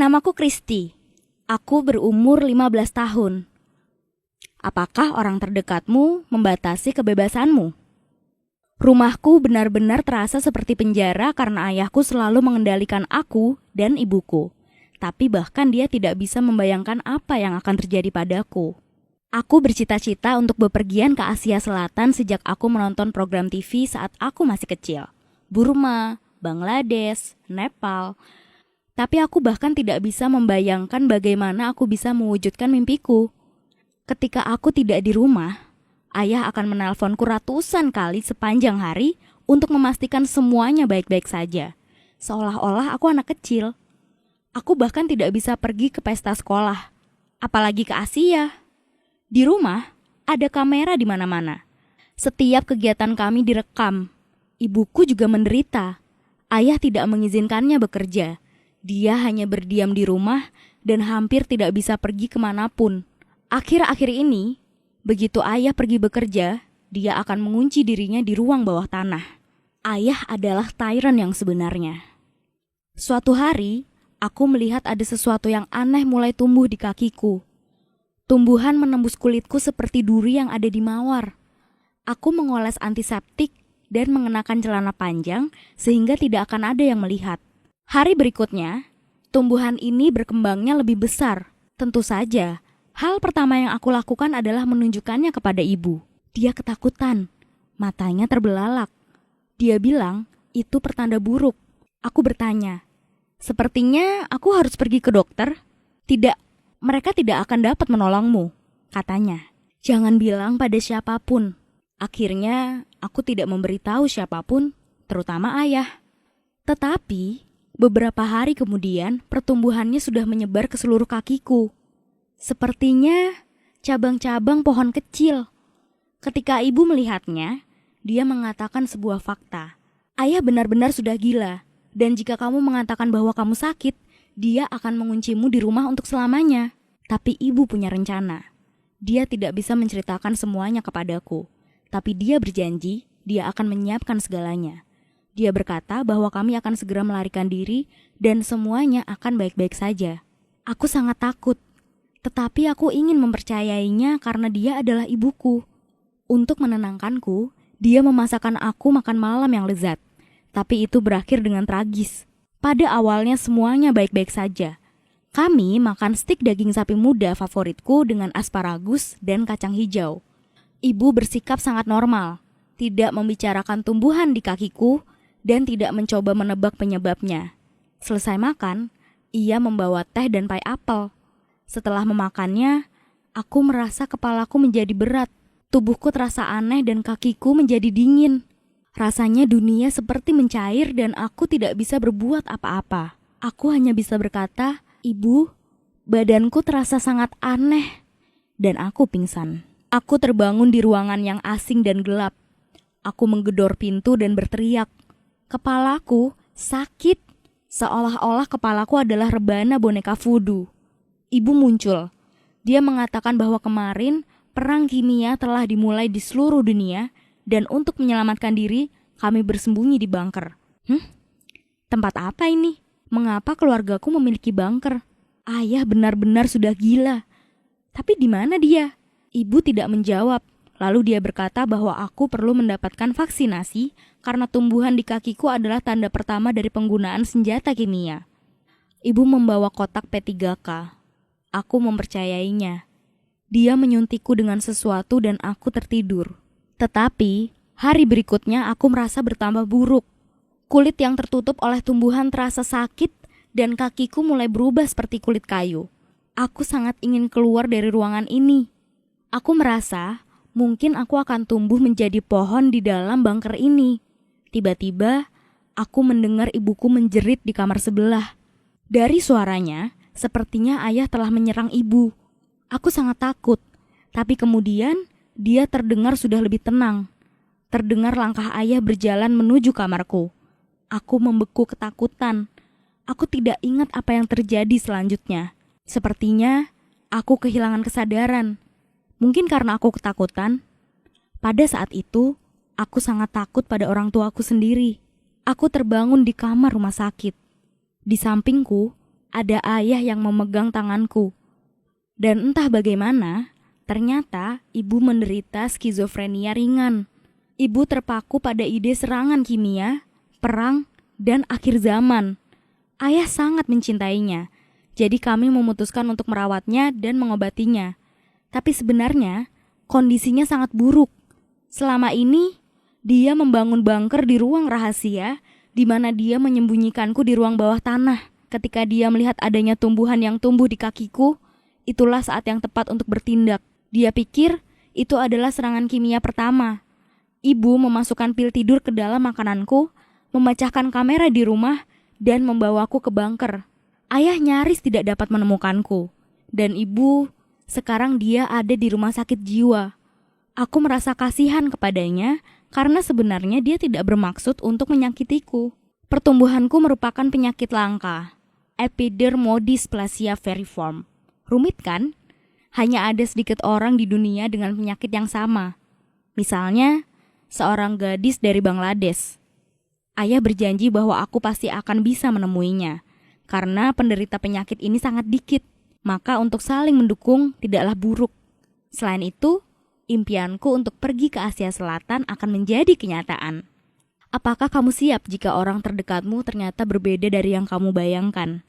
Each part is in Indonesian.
Namaku Kristi. Aku berumur 15 tahun. Apakah orang terdekatmu membatasi kebebasanmu? Rumahku benar-benar terasa seperti penjara karena ayahku selalu mengendalikan aku dan ibuku. Tapi bahkan dia tidak bisa membayangkan apa yang akan terjadi padaku. Aku bercita-cita untuk bepergian ke Asia Selatan sejak aku menonton program TV saat aku masih kecil. Burma, Bangladesh, Nepal. Tapi aku bahkan tidak bisa membayangkan bagaimana aku bisa mewujudkan mimpiku. Ketika aku tidak di rumah, ayah akan menelponku ratusan kali sepanjang hari untuk memastikan semuanya baik-baik saja. Seolah-olah aku anak kecil. Aku bahkan tidak bisa pergi ke pesta sekolah, apalagi ke Asia. Di rumah, ada kamera di mana-mana. Setiap kegiatan kami direkam. Ibuku juga menderita. Ayah tidak mengizinkannya bekerja. Dia hanya berdiam di rumah dan hampir tidak bisa pergi kemanapun. Akhir-akhir ini, begitu ayah pergi bekerja, dia akan mengunci dirinya di ruang bawah tanah. Ayah adalah tyrant yang sebenarnya. Suatu hari, aku melihat ada sesuatu yang aneh mulai tumbuh di kakiku. Tumbuhan menembus kulitku seperti duri yang ada di mawar. Aku mengoles antiseptik dan mengenakan celana panjang sehingga tidak akan ada yang melihat. Hari berikutnya, tumbuhan ini berkembangnya lebih besar. Tentu saja, hal pertama yang aku lakukan adalah menunjukkannya kepada ibu. Dia ketakutan, matanya terbelalak. Dia bilang, itu pertanda buruk. Aku bertanya, sepertinya aku harus pergi ke dokter? Tidak, mereka tidak akan dapat menolongmu, katanya. Jangan bilang pada siapapun. Akhirnya, aku tidak memberitahu siapapun, terutama ayah. Tetapi, beberapa hari kemudian, pertumbuhannya sudah menyebar ke seluruh kakiku. Sepertinya cabang-cabang pohon kecil. Ketika ibu melihatnya, dia mengatakan sebuah fakta. Ayah benar-benar sudah gila, dan jika kamu mengatakan bahwa kamu sakit, dia akan menguncimu di rumah untuk selamanya. Tapi ibu punya rencana. Dia tidak bisa menceritakan semuanya kepadaku. Tapi dia berjanji, dia akan menyiapkan segalanya. Dia berkata bahwa kami akan segera melarikan diri dan semuanya akan baik-baik saja. Aku sangat takut. Tetapi aku ingin mempercayainya karena dia adalah ibuku. Untuk menenangkanku, dia memasakkan aku makan malam yang lezat. Tapi itu berakhir dengan tragis. Pada awalnya semuanya baik-baik saja. Kami makan stik daging sapi muda favoritku dengan asparagus dan kacang hijau. Ibu bersikap sangat normal, tidak membicarakan tumbuhan di kakiku dan tidak mencoba menebak penyebabnya. Selesai makan, ia membawa teh dan pai apel. Setelah memakannya, aku merasa kepalaku menjadi berat. Tubuhku terasa aneh dan kakiku menjadi dingin. Rasanya dunia seperti mencair dan aku tidak bisa berbuat apa-apa. Aku hanya bisa berkata, "Ibu, badanku terasa sangat aneh." Dan aku pingsan. Aku terbangun di ruangan yang asing dan gelap. Aku menggedor pintu dan berteriak. Kepalaku sakit, seolah-olah kepalaku adalah rebana boneka voodoo. Ibu muncul. Dia mengatakan bahwa kemarin perang kimia telah dimulai di seluruh dunia dan untuk menyelamatkan diri, kami bersembunyi di bunker. Tempat apa ini? Mengapa keluargaku memiliki bunker? Ayah benar-benar sudah gila. Tapi di mana dia? Ibu tidak menjawab. Lalu dia berkata bahwa aku perlu mendapatkan vaksinasi karena tumbuhan di kakiku adalah tanda pertama dari penggunaan senjata kimia. Ibu membawa kotak P3K. Aku mempercayainya. Dia menyuntikku dengan sesuatu dan aku tertidur. Tetapi, hari berikutnya aku merasa bertambah buruk. Kulit yang tertutup oleh tumbuhan terasa sakit dan kakiku mulai berubah seperti kulit kayu. Aku sangat ingin keluar dari ruangan ini. Aku merasa mungkin aku akan tumbuh menjadi pohon di dalam bunker ini. Tiba-tiba, aku mendengar ibuku menjerit di kamar sebelah. Dari suaranya, sepertinya ayah telah menyerang ibu. Aku sangat takut, tapi kemudian dia terdengar sudah lebih tenang. Terdengar langkah ayah berjalan menuju kamarku. Aku membeku ketakutan. Aku tidak ingat apa yang terjadi selanjutnya. Sepertinya aku kehilangan kesadaran. Mungkin karena aku ketakutan. Pada saat itu, aku sangat takut pada orang tuaku sendiri. Aku terbangun di kamar rumah sakit. Di sampingku, ada ayah yang memegang tanganku. Dan entah bagaimana, ternyata ibu menderita skizofrenia ringan. Ibu terpaku pada ide serangan kimia, perang, dan akhir zaman. Ayah sangat mencintainya, jadi kami memutuskan untuk merawatnya dan mengobatinya. Tapi sebenarnya, kondisinya sangat buruk. Selama ini, dia membangun bunker di ruang rahasia, di mana dia menyembunyikanku di ruang bawah tanah. Ketika dia melihat adanya tumbuhan yang tumbuh di kakiku, itulah saat yang tepat untuk bertindak. Dia pikir itu adalah serangan kimia pertama. Ibu memasukkan pil tidur ke dalam makananku, memecahkan kamera di rumah, dan membawaku ke bunker. Ayah nyaris tidak dapat menemukanku. Dan ibu, sekarang dia ada di rumah sakit jiwa. Aku merasa kasihan kepadanya karena sebenarnya dia tidak bermaksud untuk menyakitiku. Pertumbuhanku merupakan penyakit langka, epidermodysplasia veriform. Rumit kan? Hanya ada sedikit orang di dunia dengan penyakit yang sama. Misalnya, seorang gadis dari Bangladesh. Ayah berjanji bahwa aku pasti akan bisa menemuinya, karena penderita penyakit ini sangat dikit. Maka untuk saling mendukung tidaklah buruk. Selain itu, impianku untuk pergi ke Asia Selatan akan menjadi kenyataan. Apakah kamu siap jika orang terdekatmu ternyata berbeda dari yang kamu bayangkan?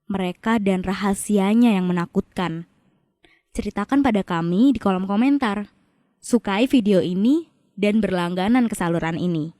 Mereka dan rahasianya yang menakutkan. Ceritakan pada kami di kolom komentar. Sukai video ini dan berlangganan ke saluran ini.